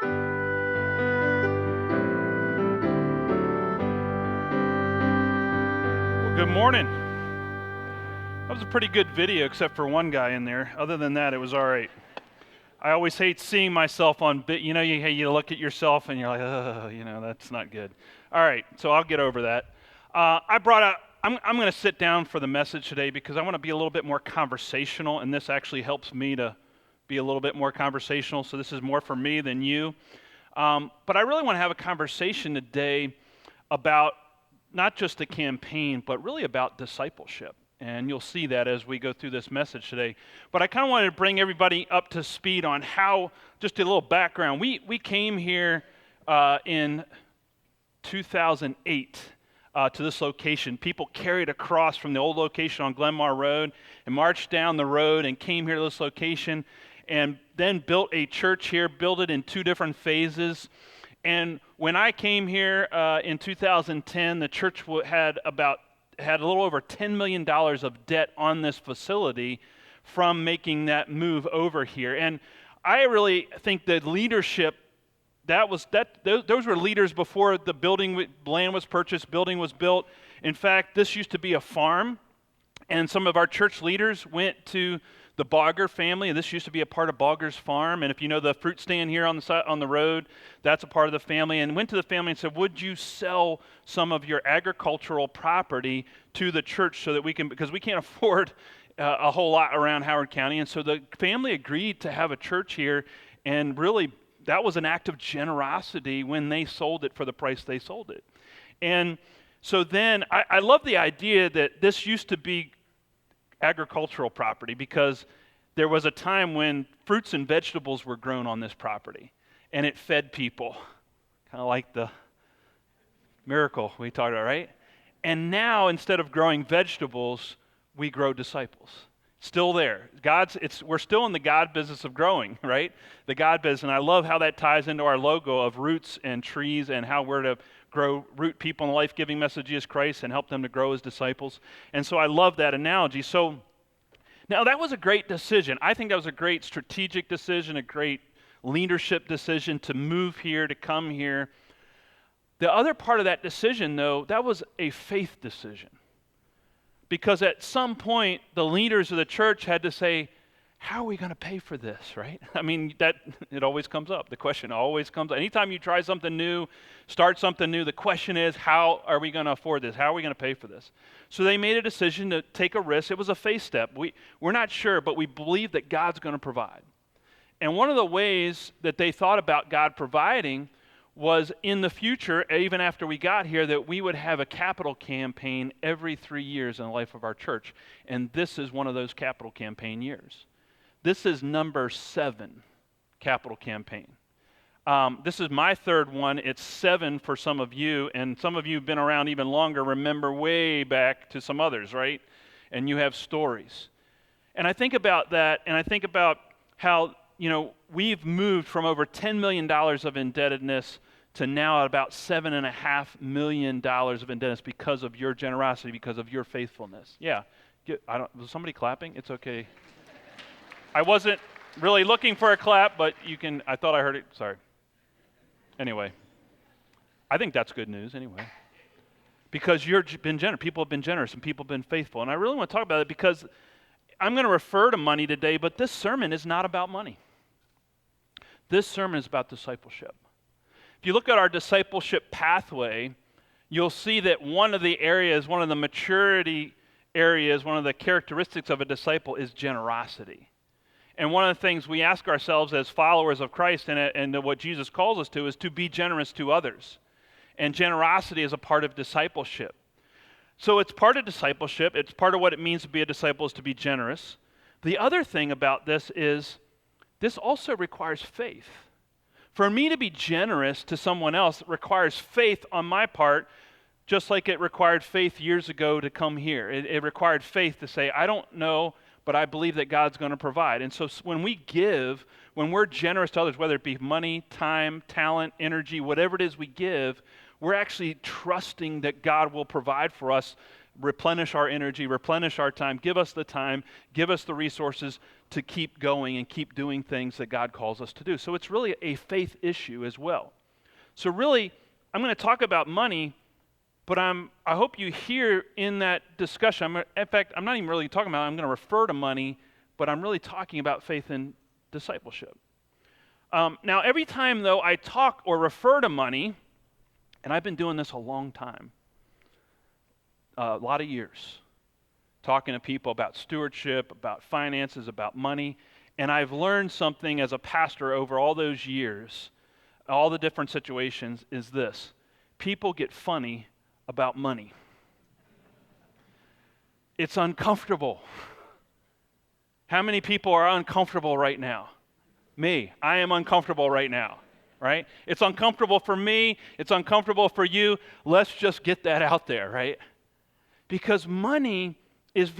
Well, good morning. That was a pretty good video, except for one guy in there. Other than that, it was all right. I always hate seeing myself on, you look at yourself and you're like, oh, that's not good. All right, so I'll get over that. I'm going to sit down for the message today because I want to be a little bit more conversational, and this actually helps me to be a little bit more conversational, so this is more for me than you. But I really want to have a conversation today about not just a campaign, but really about discipleship. And you'll see that as we go through this message today. But I kind of wanted to bring everybody up to speed on how, just a little background. We came here in 2008 to this location. People carried across from the old location on Glenmar Road and marched down the road and came here to this location and then built a church here, built it in two different phases. And when I came here in 2010, the church had a little over $10 million of debt on this facility from making that move over here. And I really think that leadership, those were leaders before the land was purchased, building was built. In fact, this used to be a farm, and some of our church leaders went to the Bogger family, and this used to be a part of Bogger's farm. And if you know the fruit stand here on the side, on the road, that's a part of the family. And went to the family and said, "Would you sell some of your agricultural property to the church so that because we can't afford a whole lot around Howard County." And so the family agreed to have a church here, and really that was an act of generosity when they sold it for the price they sold it. And so then I love the idea that this used to be agricultural property because there was a time when fruits and vegetables were grown on this property and it fed people, kind of like the miracle we talked about, right? And now instead of growing vegetables, we grow disciples. Still there. We're still in the God business of growing, right? The God business, and I love how that ties into our logo of roots and trees and how we're to root people in the life-giving message of Jesus Christ and help them to grow as disciples. And so I love that analogy. So now that was a great decision. I think that was a great strategic decision, a great leadership decision to move here, to come here. The other part of that decision, though, that was a faith decision. Because at some point, the leaders of the church had to say, how are we going to pay for this, right? I mean, it always comes up. The question always comes up. Anytime you try something new, start something new, the question is, how are we going to afford this? How are we going to pay for this? So they made a decision to take a risk. It was a faith step. We're not sure, but we believe that God's going to provide. And one of the ways that they thought about God providing was in the future, even after we got here, that we would have a capital campaign every 3 years in the life of our church. And this is one of those capital campaign years. This is number 7 capital campaign. This is my third one. It's 7 for some of you, and some of you have been around even longer, remember way back to some others, right? And you have stories. And I think about that, and I think about how, we've moved from over $10 million of indebtedness to now about $7.5 million of indebtedness because of your generosity, because of your faithfulness. Yeah. Was somebody clapping? It's okay. I wasn't really looking for a clap, but I thought I heard it. Sorry. Anyway, I think that's good news anyway. Because you've been generous. People have been generous and people have been faithful. And I really want to talk about it because I'm going to refer to money today, but this sermon is not about money. This sermon is about discipleship. If you look at our discipleship pathway, you'll see that one of the maturity areas, one of the characteristics of a disciple is generosity. And one of the things we ask ourselves as followers of Christ and what Jesus calls us to is to be generous to others. And generosity is a part of discipleship. So it's part of discipleship. It's part of what it means to be a disciple is to be generous. The other thing about this is this also requires faith. For me to be generous to someone else requires faith on my part, just like it required faith years ago to come here. It required faith to say, I don't know, but I believe that God's going to provide. And so when we give, when we're generous to others, whether it be money, time, talent, energy, whatever it is we give, we're actually trusting that God will provide for us replenish our energy, replenish our time, give us the resources to keep going and keep doing things that God calls us to do. So it's really a faith issue as well. So really, I'm going to talk about money, but I hope you hear in that discussion, in fact, I'm not even really talking about it, I'm going to refer to money, but I'm really talking about faith and discipleship. Now, every time, though, I talk or refer to money, and I've been doing this a long time, a lot of years, talking to people about stewardship, about finances, about money, and I've learned something as a pastor over all those years, all the different situations, is this: people get funny about money. It's uncomfortable. How many people are uncomfortable right now? Me. I am uncomfortable right now, right? It's uncomfortable for me. It's uncomfortable for you. Let's just get that out there, right? Because money is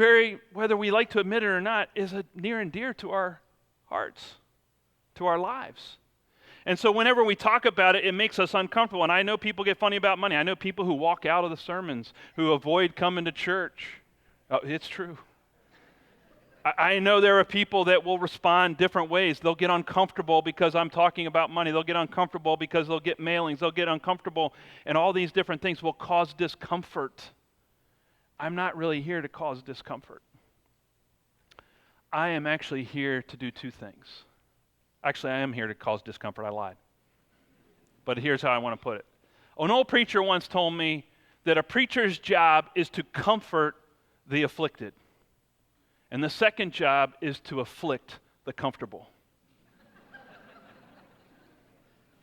whether we like to admit it or not, is near and dear to our hearts, to our lives. And so whenever we talk about it, it makes us uncomfortable. And I know people get funny about money. I know people who walk out of the sermons, who avoid coming to church. Oh, it's true. I know there are people that will respond different ways. They'll get uncomfortable because I'm talking about money. They'll get uncomfortable because they'll get mailings. They'll get uncomfortable, and all these different things will cause discomfort. I'm not really here to cause discomfort. I am actually here to do two things. Actually, I am here to cause discomfort. I lied. But here's how I want to put it. An old preacher once told me that a preacher's job is to comfort the afflicted. And the second job is to afflict the comfortable.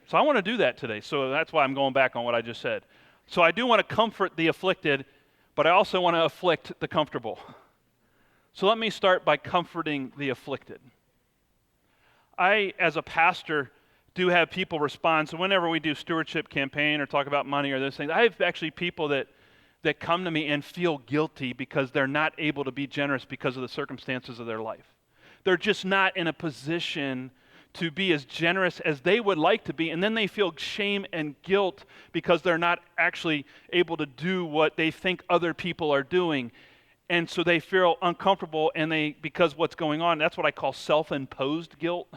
So I want to do that today. So that's why I'm going back on what I just said. So I do want to comfort the afflicted, but I also want to afflict the comfortable. So let me start by comforting the afflicted. I, as a pastor, do have people respond. So whenever we do stewardship campaign or talk about money or those things, I have actually people that come to me and feel guilty because they're not able to be generous because of the circumstances of their life. They're just not in a position to be as generous as they would like to be, and then they feel shame and guilt because they're not actually able to do what they think other people are doing. And so they feel uncomfortable, and because what's going on, that's what I call self-imposed guilt.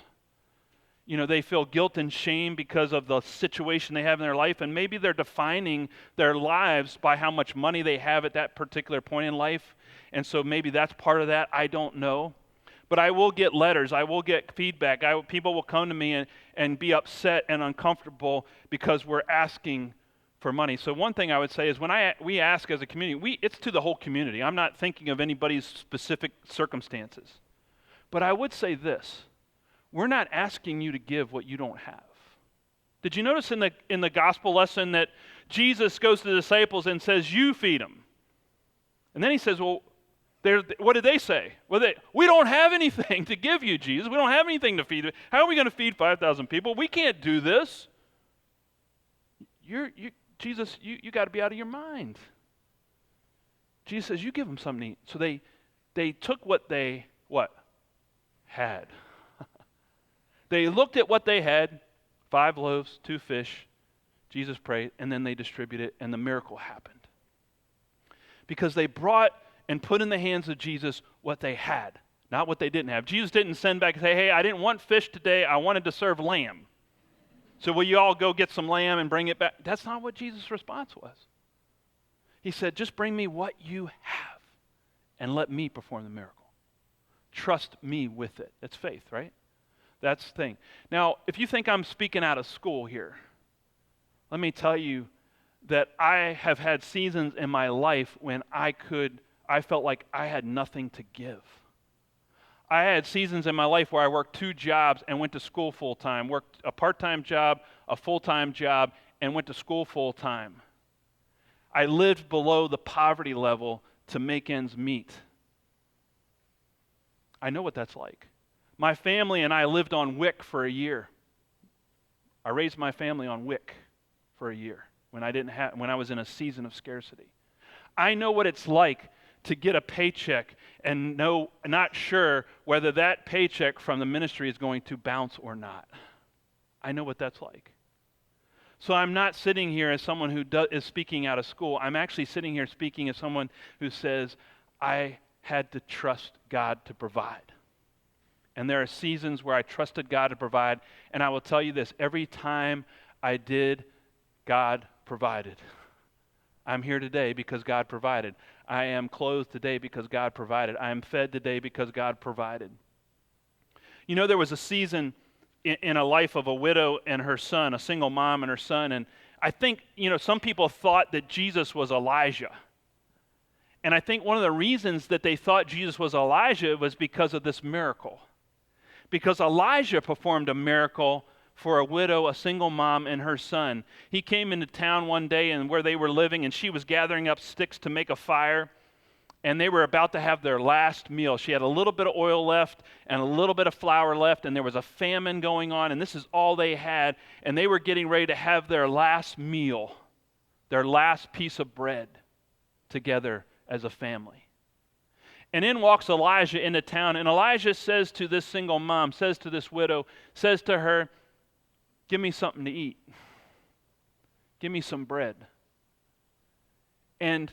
You know, they feel guilt and shame because of the situation they have in their life, and maybe they're defining their lives by how much money they have at that particular point in life, and so maybe that's part of that. I don't know. But I will get letters. I will get feedback. People will come to me and be upset and uncomfortable because we're asking for money. So one thing I would say is when we ask as a community, it's to the whole community. I'm not thinking of anybody's specific circumstances. But I would say this. We're not asking you to give what you don't have. Did you notice in the gospel lesson that Jesus goes to the disciples and says, you feed them? And then he says, well, what did they say? Well, we don't have anything to give you, Jesus. We don't have anything to feed. How are we going to feed 5,000 people? We can't do this. Jesus, you got to be out of your mind. Jesus says, you give them something to eat. So they took what they had. They looked at what they had, 5 loaves, 2 fish. Jesus prayed, and then they distributed, and the miracle happened. Because they brought and put in the hands of Jesus what they had, not what they didn't have. Jesus didn't send back and say, hey, I didn't want fish today. I wanted to serve lamb. So will you all go get some lamb and bring it back? That's not what Jesus' response was. He said, just bring me what you have and let me perform the miracle. Trust me with it. That's faith, right? That's the thing. Now, if you think I'm speaking out of school here, let me tell you that I have had seasons in my life when I felt like I had nothing to give. I had seasons in my life where I worked 2 jobs and went to school full-time, worked a part-time job, a full-time job, and went to school full-time. I lived below the poverty level to make ends meet. I know what that's like. My family and I lived on WIC for a year. I raised my family on WIC for a year when I was in a season of scarcity. I know what it's like to get a paycheck and not sure whether that paycheck from the ministry is going to bounce or not. I know what that's like. So I'm not sitting here as someone who is speaking out of school. I'm actually sitting here speaking as someone who says, I had to trust God to provide. And there are seasons where I trusted God to provide, and I will tell you this, every time I did, God provided. I'm here today because God provided. I am clothed today because God provided. I am fed today because God provided. You know, there was a season in a life of a widow and her son, a single mom and her son, and I think, some people thought that Jesus was Elijah. And I think one of the reasons that they thought Jesus was Elijah was because of this miracle. Because Elijah performed a miracle for a widow, a single mom, and her son. He came into town one day and where they were living, and she was gathering up sticks to make a fire, and they were about to have their last meal. She had a little bit of oil left and a little bit of flour left, and there was a famine going on, and this is all they had, and they were getting ready to have their last meal, their last piece of bread together as a family. And in walks Elijah into town, and Elijah says to this single mom, says to this widow, says to her, give me something to eat. Give me some bread. And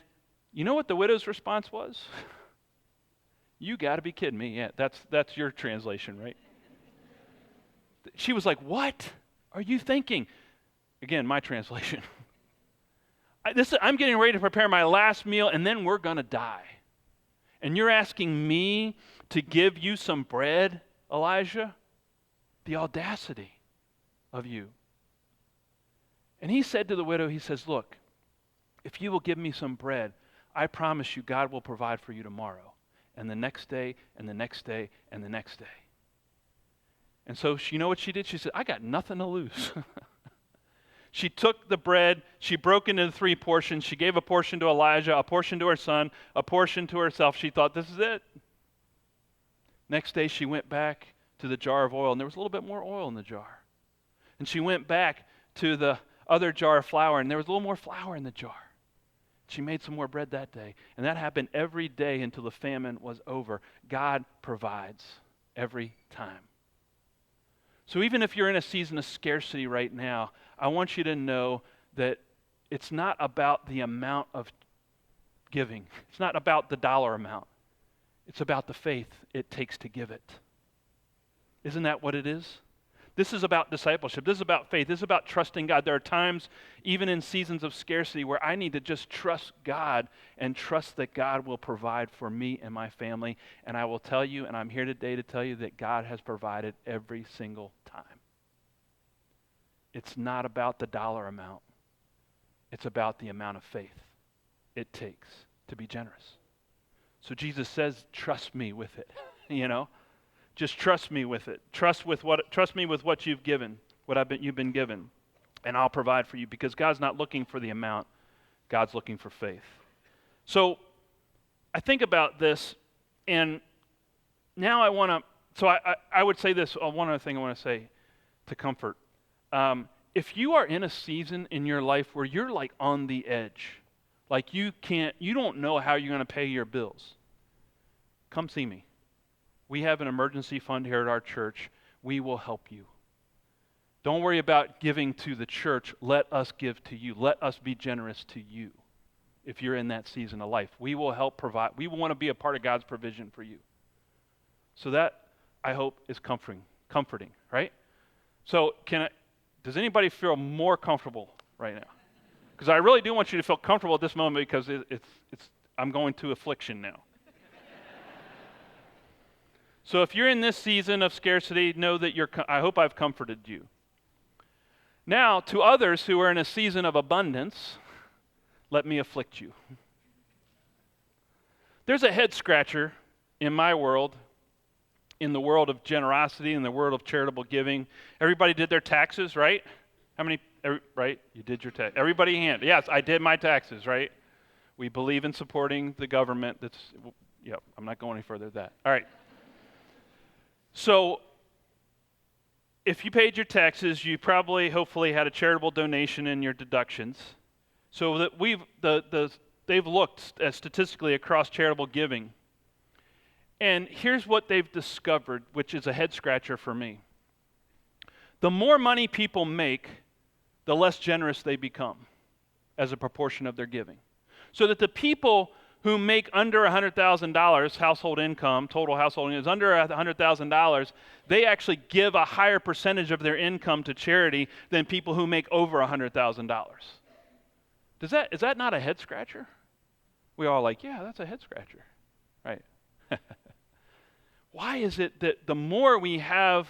you know what the widow's response was? You got to be kidding me. Yeah, that's your translation, right? She was like, what are you thinking? Again, my translation. I'm getting ready to prepare my last meal, and then we're going to die. And you're asking me to give you some bread, Elijah? The audacity of you. And he said to the widow, he says, look, if you will give me some bread, I promise you God will provide for you tomorrow, and the next day, and the next day, and the next day. And so you know what she did? She said, I got nothing to lose. She took the bread, she broke into 3 portions, she gave a portion to Elijah, a portion to her son, a portion to herself. She thought, this is it. Next day she went back to the jar of oil, and there was a little bit more oil in the jar. And she went back to the other jar of flour, and there was a little more flour in the jar. She made some more bread that day. And that happened every day until the famine was over. God provides every time. So even if you're in a season of scarcity right now, I want you to know that it's not about the amount of giving. It's not about the dollar amount. It's about the faith it takes to give it. Isn't that what it is? This is about discipleship. This is about faith. This is about trusting God. There are times, even in seasons of scarcity, where I need to just trust God and trust that God will provide for me and my family. And I will tell you, and I'm here today to tell you that God has provided every single time. It's not about the dollar amount. It's about the amount of faith it takes to be generous. So Jesus says, trust me with it, Just trust me with it. Trust me with what you've given, you've been given, and I'll provide for you, because God's not looking for the amount. God's looking for faith. So I think about this, and now I want to. So I would say this. One other thing I want to say to comfort. If you are in a season in your life where you're like on the edge, like you don't know how you're going to pay your bills, come see me. We have an emergency fund here at our church. We will help you. Don't worry about giving to the church. Let us give to you. Let us be generous to you if you're in that season of life. We will help provide. We want to be a part of God's provision for you. So that, I hope, is comforting, right? So does anybody feel more comfortable right now? Because I really do want you to feel comfortable at this moment, because I'm going to affliction now. So if you're in this season of scarcity, know that I hope I've comforted you. Now, to others who are in a season of abundance, let me afflict you. There's a head scratcher in my world, in the world of generosity, in the world of charitable giving. Everybody did their taxes, right? How many, right? You did your tax. Everybody hand. Yes, I did my taxes, right? We believe in supporting the government. I'm not going any further than that. All right. So, if you paid your taxes, you probably, hopefully, had a charitable donation in your deductions. So that they've looked statistically across charitable giving. And here's what they've discovered, which is a head scratcher for me. The more money people make, the less generous they become as a proportion of their giving. So that the people who make under $100,000 household income, total household income, is under $100,000, they actually give a higher percentage of their income to charity than people who make over $100,000. Is that not a head scratcher? We all like, yeah, that's a head scratcher, right? Why is it that the more we have,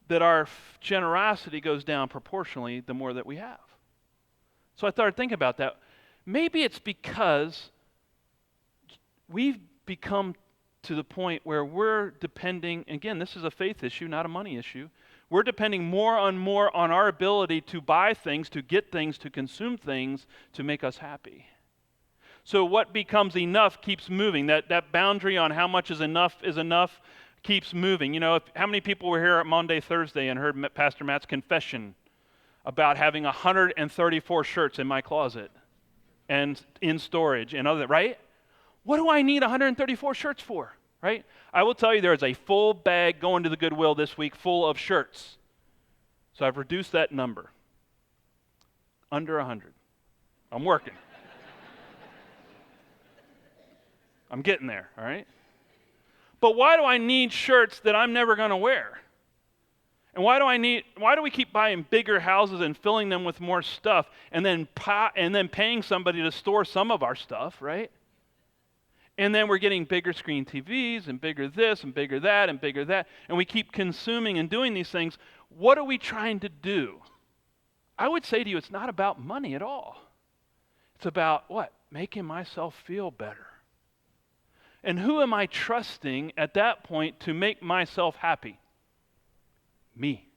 that our generosity goes down proportionally, the more that we have? So I started thinking about that. Maybe it's because we've become to the point where we're depending, again, this is a faith issue, not a money issue. We're depending more on our ability to buy things, to get things, to consume things, to make us happy. So what becomes enough keeps moving. That boundary on how much is enough keeps moving. You know, how many people were here at Monday, Thursday and heard Pastor Matt's confession about having 134 shirts in my closet and in storage and other, right? What do I need 134 shirts for, right? I will tell you there is a full bag going to the Goodwill this week full of shirts. So I've reduced that number. Under 100. I'm working. I'm getting there, all right? But why do I need shirts that I'm never going to wear? And why do we keep buying bigger houses and filling them with more stuff and then paying somebody to store some of our stuff, right? And then we're getting bigger screen TVs and bigger this and bigger that and bigger that, and we keep consuming and doing these things. What are we trying to do? I would say to you, it's not about money at all. It's about what? Making myself feel better. And who am I trusting at that point to make myself happy? Me,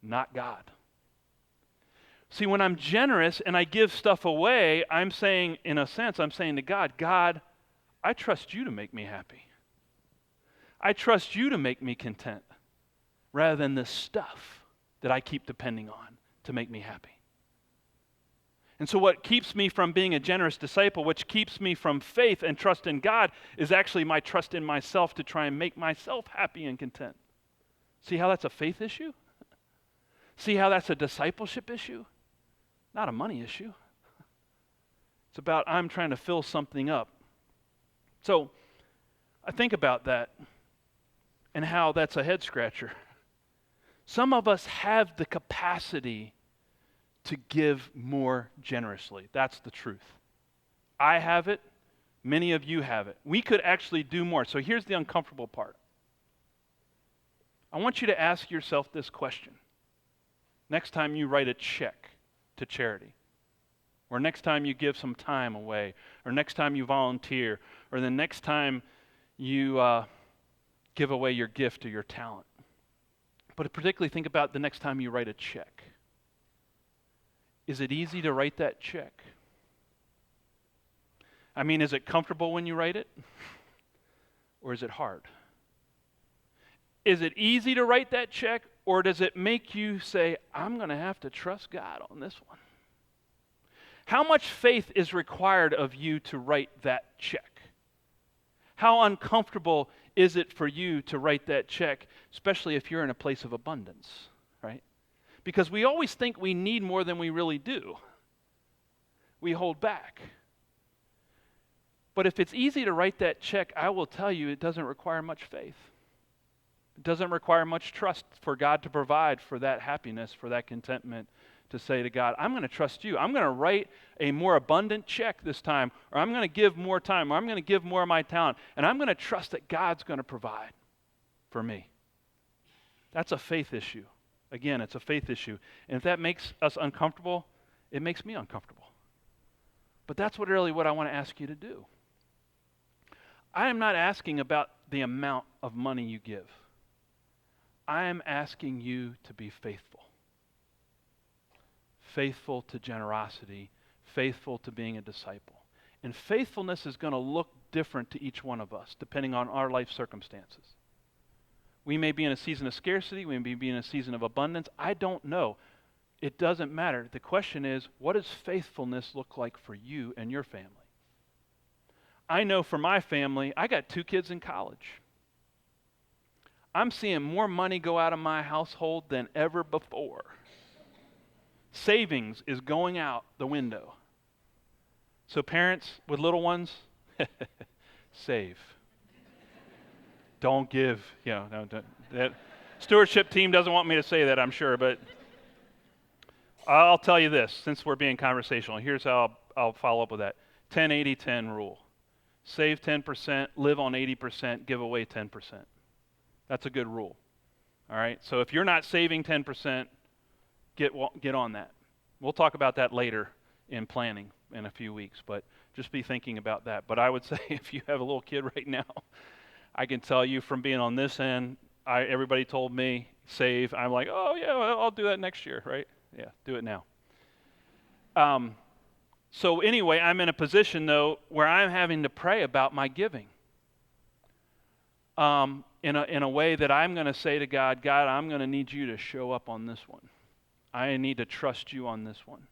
not God. See, when I'm generous and I give stuff away, I'm saying, in a sense, I'm saying to God, God, I trust you to make me happy. I trust you to make me content rather than the stuff that I keep depending on to make me happy. And so what keeps me from being a generous disciple, which keeps me from faith and trust in God, is actually my trust in myself to try and make myself happy and content. See how that's a faith issue? See how that's a discipleship issue? Not a money issue. It's about I'm trying to fill something up. So I think about that and how that's a head scratcher. Some of us have the capacity to give more generously. That's the truth. I have it. Many of you have it. We could actually do more. So here's the uncomfortable part. I want you to ask yourself this question. Next time you write a check to charity, or next time you give some time away, or next time you volunteer, or the next time you give away your gift or your talent. But particularly think about the next time you write a check. Is it easy to write that check? I mean, is it comfortable when you write it? Or is it hard? Is it easy to write that check? Or does it make you say, I'm going to have to trust God on this one? How much faith is required of you to write that check? How uncomfortable is it for you to write that check, especially if you're in a place of abundance, right? Because we always think we need more than we really do. We hold back. But if it's easy to write that check, I will tell you it doesn't require much faith. It doesn't require much trust for God to provide for that happiness, for that contentment, to say to God, I'm going to trust you. I'm going to write a more abundant check this time, or I'm going to give more time, or I'm going to give more of my talent, and I'm going to trust that God's going to provide for me. That's a faith issue. Again, it's a faith issue. And if that makes us uncomfortable, it makes me uncomfortable. But that's what I want to ask you to do. I am not asking about the amount of money you give. I am asking you to be faithful. Faithful to generosity, faithful to being a disciple. And faithfulness is going to look different to each one of us, depending on our life circumstances. We may be in a season of scarcity, we may be in a season of abundance. I don't know. It doesn't matter. The question is, what does faithfulness look like for you and your family? I know for my family, I got 2 kids in college. I'm seeing more money go out of my household than ever before. Savings is going out the window. So parents with little ones, save. Don't give. That stewardship team doesn't want me to say that, I'm sure, but I'll tell you this, since we're being conversational. Here's how I'll follow up with that. 10-80-10 rule. Save 10%, live on 80%, give away 10%. That's a good rule. All right? So if you're not saving 10%, get on that. We'll talk about that later in planning in a few weeks, but just be thinking about that. But I would say if you have a little kid right now, I can tell you from being on this end, everybody told me, save. I'm like, oh yeah, well, I'll do that next year, right? Yeah, do it now. So anyway, I'm in a position, though, where I'm having to pray about my giving in a way that I'm going to say to God, God, I'm going to need you to show up on this one. I need to trust you on this one.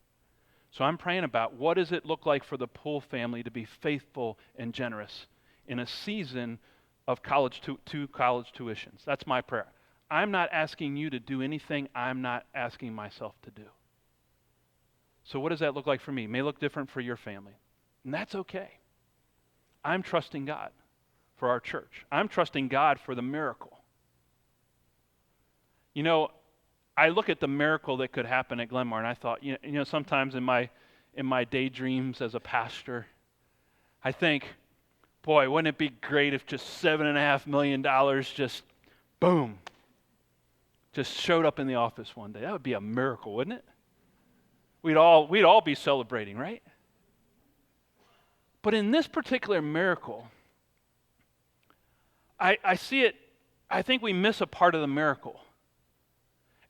So I'm praying about what does it look like for the Poole family to be faithful and generous in a season of two college tuitions. That's my prayer. I'm not asking you to do anything I'm not asking myself to do. So what does that look like for me? It may look different for your family. And that's okay. I'm trusting God for our church. I'm trusting God for the miracle. You know, I look at the miracle that could happen at Glenmar, and I thought, sometimes in my daydreams as a pastor, I think, boy, wouldn't it be great if just $7.5 million just, boom, just showed up in the office one day. That would be a miracle, wouldn't it? We'd all be celebrating, right? But in this particular miracle, I see it, I think we miss a part of the miracle.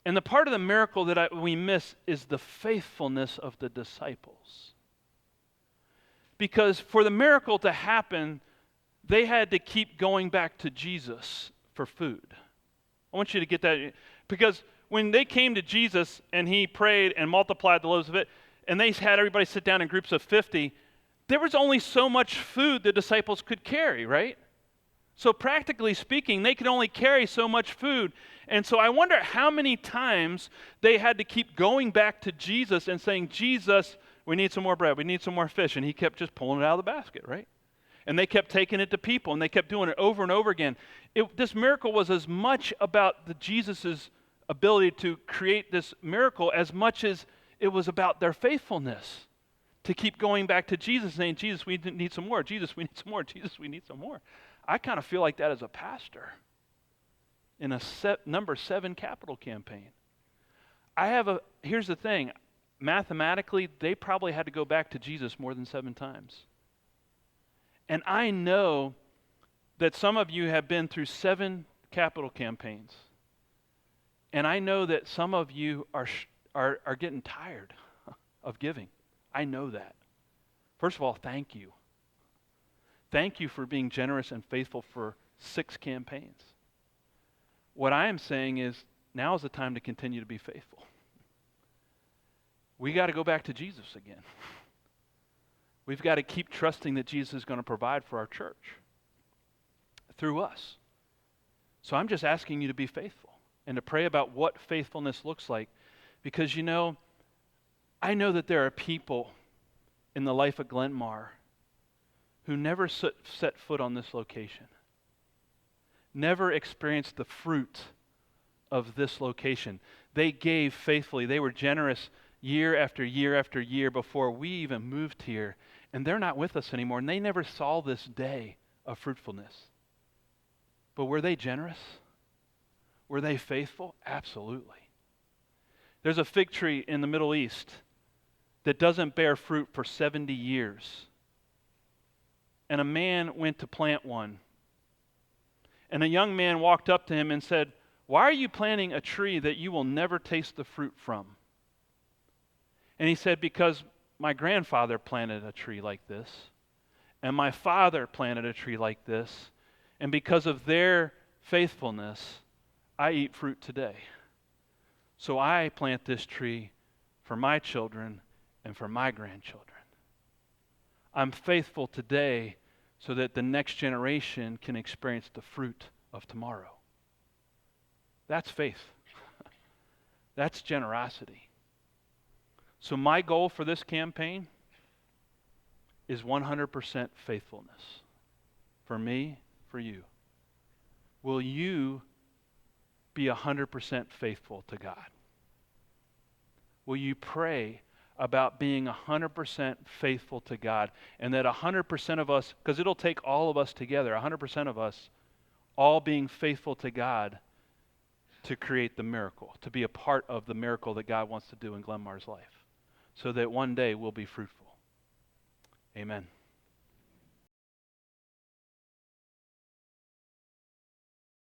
And the part of the miracle that we miss is the faithfulness of the disciples. Because for the miracle to happen, they had to keep going back to Jesus for food. I want you to get that, because when they came to Jesus and he prayed and multiplied the loaves of it, and they had everybody sit down in groups of 50, there was only so much food the disciples could carry, right? So practically speaking, they could only carry so much food. And so I wonder how many times they had to keep going back to Jesus and saying, Jesus, we need some more bread, we need some more fish. And he kept just pulling it out of the basket, right? And they kept taking it to people, and they kept doing it over and over again. This miracle was as much about Jesus' ability to create this miracle as much as it was about their faithfulness to keep going back to Jesus, saying, Jesus, we need some more. Jesus, we need some more. Jesus, we need some more. I kind of feel like that as a pastor in a number 7 capital campaign. Here's the thing. Mathematically, they probably had to go back to Jesus more than 7 times. And I know that some of you have been through 7 capital campaigns. And I know that some of you are getting tired of giving. I know that. First of all, thank you. Thank you for being generous and faithful for 6 campaigns. What I am saying is, now is the time to continue to be faithful. We got to go back to Jesus again. We've got to keep trusting that Jesus is going to provide for our church through us. So I'm just asking you to be faithful and to pray about what faithfulness looks like. Because, I know that there are people in the life of Glenmar who never set foot on this location, never experienced the fruit of this location. They gave faithfully. They were generous year after year after year before we even moved here, and they're not with us anymore, and they never saw this day of fruitfulness. But were they generous? Were they faithful? Absolutely. There's a fig tree in the Middle East that doesn't bear fruit for 70 years. And a man went to plant one. And a young man walked up to him and said, "Why are you planting a tree that you will never taste the fruit from?" And he said, "Because my grandfather planted a tree like this, and my father planted a tree like this, and because of their faithfulness, I eat fruit today. So I plant this tree for my children and for my grandchildren. I'm faithful today so that the next generation can experience the fruit of tomorrow." That's faith. That's generosity. So my goal for this campaign is 100% faithfulness. For me, for you. Will you be 100% faithful to God? Will you pray about being 100% faithful to God, and that 100% of us, because it'll take all of us together, 100% of us all being faithful to God to create the miracle, to be a part of the miracle that God wants to do in Glenmar's life, so that one day we'll be fruitful. Amen.